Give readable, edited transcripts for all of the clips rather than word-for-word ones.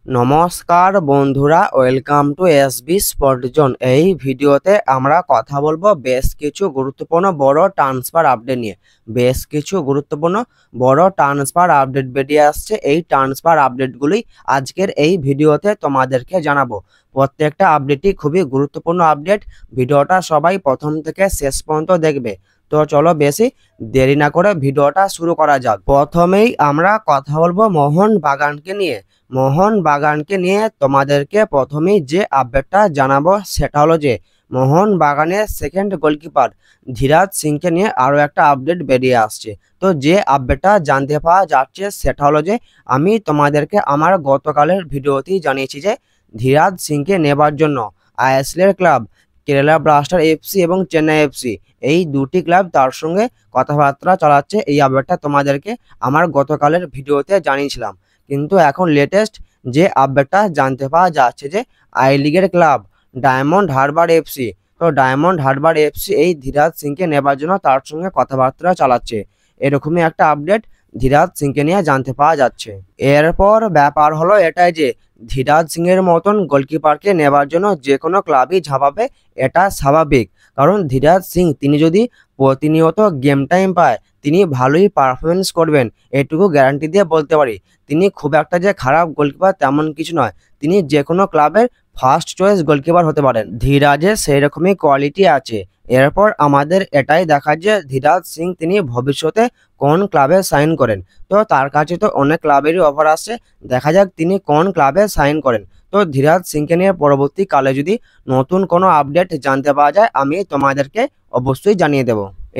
নমস্কার বন্ধুরা, welcome to SB spot zone. এই ভিডিওতে আমরা কথা বলবো বেশ কিছু গুরুত্বপূর্ণ বড় ট্রান্সফার আপডেট নিয়ে। বেশ কিছু গুরুত্বপূর্ণ বড় ট্রান্সফার আপডেট বেরিয়ে আসছে। এই ট্রান্সফার আপডেটগুলি আজকের এই ভিডিওতে তোমাদেরকে জানাবো। প্রত্যেকটা আপডেটই খুবই গুরুত্বপূর্ণ আপডেট। ভিডিওটা সবাই প্রথম থেকে শেষ পর্যন্ত দেখবে। তো চলো বেশি দেরি না করে ভিডিওটা শুরু করা যাক। প্রথমেই আমরা কথা বলবো মোহনবাগানকে নিয়ে। মোহনবাগানকে নিয়ে তোমাদেরকে প্রথমেই যে আপডেটটা জানাবো সেটা হলো যে মোহনবাগানের সেকেন্ড গোলকিপার ধীরাজ সিংকে নিয়ে আরও একটা আপডেট বেরিয়ে আসছে। তো যে আপডেটটা জানতে পাওয়া যাচ্ছে সেটা হলো যে আমি তোমাদেরকে আমার গতকালের ভিডিওতেই জানিয়েছি যে ধীরাজ সিংকে নেবার জন্য ISL club Kerala blaster FC এবং চেন্নাই এফসি এই দুটি ক্লাব তার সঙ্গে কথাবার্তা চালাচ্ছে। এই আপডেটটা তোমাদেরকে আমার গতকালের ভিডিওতে জানিয়েছিলাম, কিন্তু এখন লেটেস্ট যে আপডেটটা জানতে পাওয়া যাচ্ছে যে আই লিগের ক্লাব ডায়মন্ড হারবার এফসি, তো ডায়মন্ড হারবার এফসি এই ধীরাজ সিংকে নেবার জন্য তার সঙ্গে কথাবার্তা চালাচ্ছে। এরকমই একটা আপডেট ধীরাজ সিংকে নিয়ে জানতে পাওয়া যাচ্ছে। এরপর ব্যাপার হলো এটাই যে ধীরাজ সিংয়ের মতন গোলকিপারকে নেবার জন্য যে কোনো ক্লাবই ঝাঁপাবে, এটা স্বাভাবিক। কারণ ধীরাজ সিং তিনি যদি প্রতিনিয়ত গেম টাইম পায় তিনি ভালোই পারফরমেন্স করবেন, এটুকু গ্যারান্টি দিয়ে বলতে পারি। তিনি খুব একটা যে খারাপ গোলকিপার তেমন কিছু নয়, তিনি যে কোনো ক্লাবের ফার্স্ট চয়েস গোলকিপার হতে পারেন। ধীরাজের সেই রকমই কোয়ালিটি আছে। এরপর আমাদের এটাই দেখা যে ধীরাজ সিং তিনি ভবিষ্যতে কোন ক্লাবে সাইন করেন। তো তার কাছে তো অনেক ক্লাবেরই অফার আসছে, দেখা যাক তিনি কোন ক্লাবে সাইন করেন। তো ধীরাজ সিংকে নিয়ে পরবর্তীকালে যদি নতুন কোনো আপডেট জানতে পাওয়া যায় আমি তোমাদেরকে অবশ্যই জানিয়ে দেব।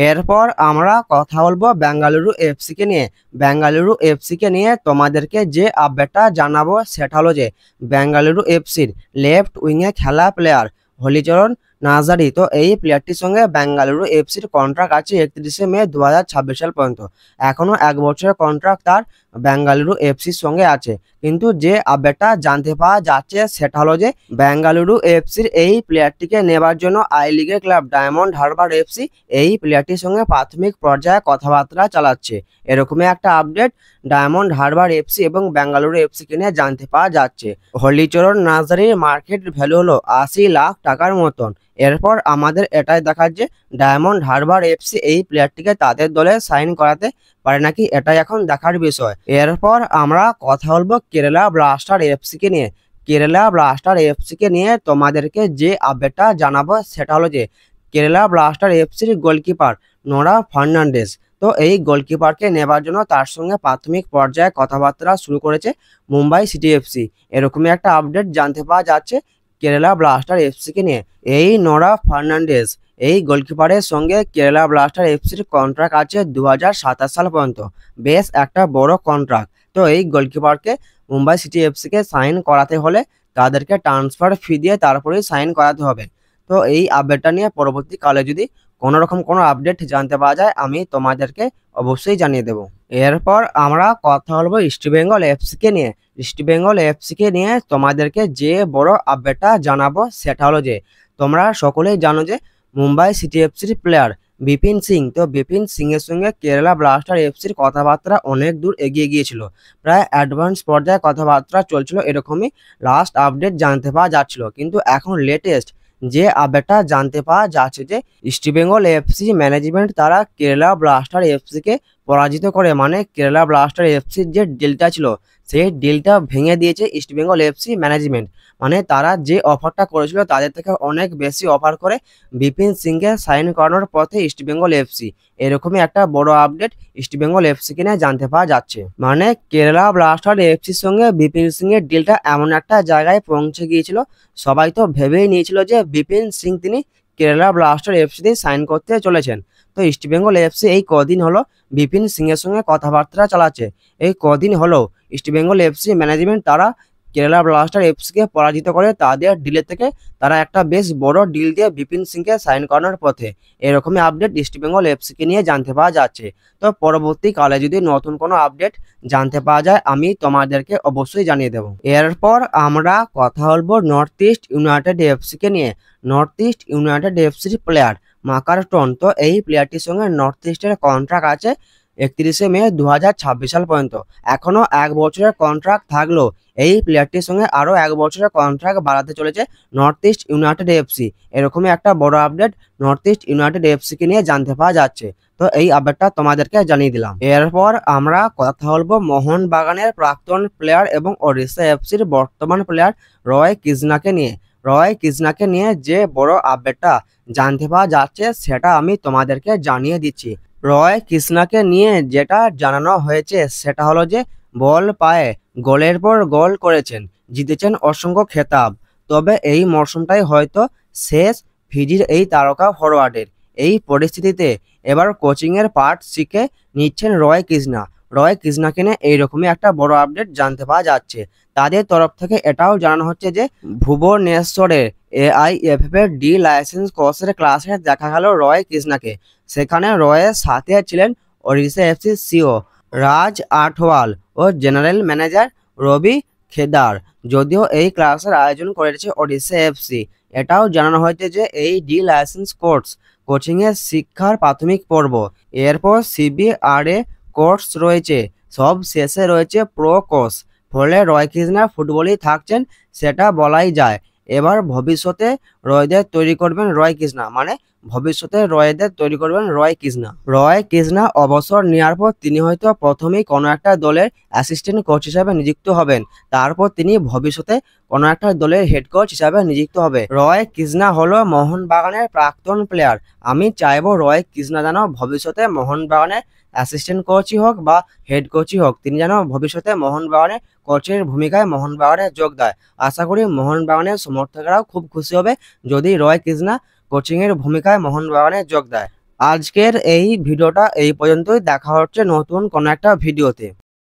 এরপর আমরা কথা বলবো বেঙ্গালুরু এফসিকে নিয়ে। বেঙ্গালুরু এফসিকে নিয়ে তোমাদেরকে যে আপডেটটা জানাবো সেটা হলো যে বেঙ্গালুরু এফসির লেফট উইংয়ে খেলা প্লেয়ার হলিচরণ নার্জারি, তো এই প্লেয়ারটির সঙ্গে বেঙ্গালুরু এফসির কন্ট্রাক্ট আছে 31শে মে 2026 সাল পর্যন্ত। এখনও 1 বছরের কন্ট্রাক্ট তার বেঙ্গালুরু এফসির সঙ্গে আছে। কিন্তু যে আপডেটটা জানতে পাওয়া যাচ্ছে সেটা হলো যে বেঙ্গালুরু এফসির এই প্লেয়ারটিকে নেবার জন্য আই লিগের ক্লাব ডায়মন্ড হারবার এফসি এই প্লেয়ারটির সঙ্গে প্রাথমিক পর্যায়ে কথাবার্তা চালাচ্ছে। এরকমই একটা আপডেট ডায়মন্ড হারবার এফসি এবং বেঙ্গালুরু এফসিকে নিয়ে জানতে পাওয়া যাচ্ছে। হলিচরণ নার্জারির মার্কেট ভ্যালু হলো 80 লাখ টাকার মতন। এরপর আমাদের এটাই দেখার যে ডায়মন্ড হারবার এফসি এই প্লেয়ারটিকে তাদের দলে সাইন করাতে পারে নাকি, এটাই এখন দেখার বিষয়। এরপর আমরা কথা বলবো কেরালা ব্লাস্টার এফসিকে নিয়ে। কেরালা ব্লাস্টার এফসিকে নিয়ে তোমাদেরকে যে আপডেটটা জানাবো সেটা হলো যে কেরালা ব্লাস্টার এফসির গোলকিপার নোরা ফার্নান্ডেজ, তো এই গোলকিপারকে নেবার জন্য তার সঙ্গে প্রাথমিক পর্যায়ে কথাবার্তা শুরু করেছে মুম্বাই সিটি এফসি। এরকমই একটা আপডেট জানতে পাওয়া যাচ্ছে কেরালা ব্লাস্টার এফসিকে নিয়ে। এই নোরা ফার্নান্ডেজ এই গোলকিপারের সঙ্গে কেরালা ব্লাস্টার এফসির কন্ট্রাক্ট আছে 2027 সাল পর্যন্ত, বেশ একটা বড় কন্ট্রাক্ট। তো এই গোলকিপারকে মুম্বাই সিটি এফসিকে সাইন করাতে হলে তাদেরকে ট্রান্সফার ফি দিয়ে তারপরেই সাইন করাতে হবে। তো এই আপডেটটা নিয়ে পরবর্তীকালে যদি কোনো রকম কোনো আপডেট জানতে পাওয়া যায় আমি তোমাদেরকে অবশ্যই জানিয়ে দেব। এরপর আমরা কথা বলবো ইস্টবেঙ্গল এফসিকে নিয়ে। ইস্টবেঙ্গল এফসিকে নিয়ে তোমাদেরকে যে বড় আপডেটটা জানাবো সেটা হলো যে তোমরা সকলেই জানো যে মুম্বাই সিটি এফসির প্লেয়ার বিপিন সিং, তো বিপিন সিংয়ের সঙ্গে কেরালা ব্লাস্টার এফসির কথাবার্তা অনেক দূর এগিয়ে গিয়েছিল, প্রায় অ্যাডভান্স পর্যায়ে কথাবার্তা চলছিল। এরকমই লাস্ট আপডেট জানতে পাওয়া যাচ্ছিল। কিন্তু এখন লেটেস্ট যে আপডেটটা জানতে পাওয়া যাচ্ছে যে ইস্টবেঙ্গল এফসি ম্যানেজমেন্ট তারা কেরালা ব্লাস্টার এফসিকে পরাজিত করে, মানে কেরালা ব্লাস্টার এফসির যে ডিলটা ছিল সেই ডিলটা ভেঙে দিয়েছে ইস্টবেঙ্গল এফসি ম্যানেজমেন্ট। মানে তারা যে অফারটা করেছিল তাদের থেকে অনেক বেশি অফার করে বিপিন সিংকে সাইন করানোর পথে ইস্টবেঙ্গল এফসি। এরকমই একটা বড় আপডেট ইস্টবেঙ্গল এফসিকে নিয়ে জানতে পাওয়া যাচ্ছে। মানে কেরালা ব্লাস্টার এফসির সঙ্গে বিপিন সিংয়ের ডিলটা এমন একটা জায়গায় পৌঁছে গিয়েছিল, সবাই তো ভেবেই নিয়েছিল যে বিপিন সিং তিনি কেরালা ব্লাস্টার এফসিতে সাইন করতে চলেছেন। তো ইস্টবেঙ্গল এফসি এই কদিন হলো বিপিন সিংয়ের সঙ্গে কথাবার্তা চালাচ্ছে। এই কদিন হলো ইস্টবেঙ্গল এফসি ম্যানেজমেন্ট তারা কেরালা ব্লাস্টার এফসিকে পরাজিত করে তাদের ডিলের থেকে তারা একটা বেশ বড় ডিল দিয়ে বিপিন সিংকে সাইন করানোর পথে। এরকমই আপডেট ইস্টবেঙ্গল এফসিকে নিয়ে জানতে পাওয়া যাচ্ছে। তো পরবর্তীকালে যদি নতুন কোনো আপডেট জানতে পাওয়া যায় আমি তোমাদেরকে অবশ্যই জানিয়ে দেব। এরপর আমরা কথা বলবো নর্থ ইস্ট ইউনাইটেড এফসিকে নিয়ে। নর্থ ইস্ট ইউনাইটেড এফসির প্লেয়ার মাকারটন, তো এই প্লেয়ারটির সঙ্গে নর্থ ইস্টের কন্ট্রাক্ট আছে 31শে মে 2026 সাল পর্যন্ত। এখনও 1 বছরের কন্ট্রাক্ট থাকলেও এই প্লেয়ারটির সঙ্গে আরও 1 বছরের কন্ট্রাক্ট বাড়াতে চলেছে নর্থ ইস্ট ইউনাইটেড এফসি। এরকমই একটা বড় আপডেট নর্থ ইস্ট ইউনাইটেড এফসিকে নিয়ে জানতে পাওয়া যাচ্ছে। তো এই আপডেটটা তোমাদেরকে জানিয়ে দিলাম। এরপর আমরা কথা বলবো মোহনবাগানের প্রাক্তন প্লেয়ার এবং ওড়িশা এফসির বর্তমান প্লেয়ার রয় কৃষ্ণাকে নিয়ে। রয় কৃষ্ণাকে নিয়ে যে বড় আপডেটটা জানতে পাওয়া যাচ্ছে সেটা আমি তোমাদেরকে জানিয়ে দিচ্ছি। রয় কৃষ্ণাকে নিয়ে যেটা জানানো হয়েছে সেটা হলো যে বল পায়ে গোলের পর গোল করেছেন, জিতেছেন অসংখ্য খেতাব। তবে এই মরশুমটাই হয়তো শেষ ফিজির এই তারকা ফরওয়ার্ডের। এই পরিস্থিতিতে এবার কোচিংয়ের পার্ট শিখে নিচ্ছেন রয় কৃষ্ণা। রয় কৃষ্ণাকে নিয়ে এইরকমই একটা বড় আপডেট জানতে পাওয়া যাচ্ছে। তাদের তরফ থেকে এটাও জানানো হচ্ছে যে ভুবনেশ্বরের AIFF এর ডি লাইসেন্স কোর্সের ক্লাসে দেখা গেল রয় কৃষ্ণাকে। সেখানে রয়ের সাথে ছিলেন ওড়িশা এফসি সিও রাজ আঠওয়াল ও জেনারেল ম্যানেজার রবি খেদার। যদিও এই ক্লাসের আয়োজন করেছে ওড়িশা এফসি। এটাও জানানো হয়েছে যে এই ডি লাইসেন্স কোর্স কোচিংয়ের শিক্ষার প্রাথমিক পর্ব। এরপর CBRA কোর্স রয়েছে, সব শেষে রয়েছে প্রো কোর্স। ফলে রয় কৃষ্ণা ফুটবলই থাকছেন সেটা বলাই যায়। এবার ভবিষ্যতে রয়দের তৈরি করবেন রয় কৃষ্ণা, মানে ভবিষ্যতে রয়দের তৈরি করবেন রয় কৃষ্ণা। রয় কৃষ্ণা অবসর নেওয়ার পর তিনি হয়তো প্রথমেই কোনো একটা দলের অ্যাসিস্ট্যান্ট কোচ হিসাবে নিযুক্ত হবেন, তারপর তিনি ভবিষ্যতে কোনো একটা দলের হেড কোচ হিসাবে নিযুক্ত হবে। রয় কৃষ্ণা হলো মোহনবাগানের প্রাক্তন প্লেয়ার। আমি চাইবো রয় কৃষ্ণা যেন ভবিষ্যতে মোহনবাগানের অ্যাসিস্ট্যান্ট কোচই হোক বা হেড কোচই হোক, তিনি যেন ভবিষ্যতে মোহনবাগানের কোচের ভূমিকায় মোহনবাগানে যোগ দেয়। আশা করি মোহনবাগানের সমর্থকরাও খুব খুশি হবে যদি রয় কৃষ্ণা কোচিংয়ের ভূমিকায় মোহনবাগানে যোগ দেয়। আজকের এই ভিডিওটা এই পর্যন্তই। দেখা হচ্ছে নতুন কোনো একটা ভিডিওতে।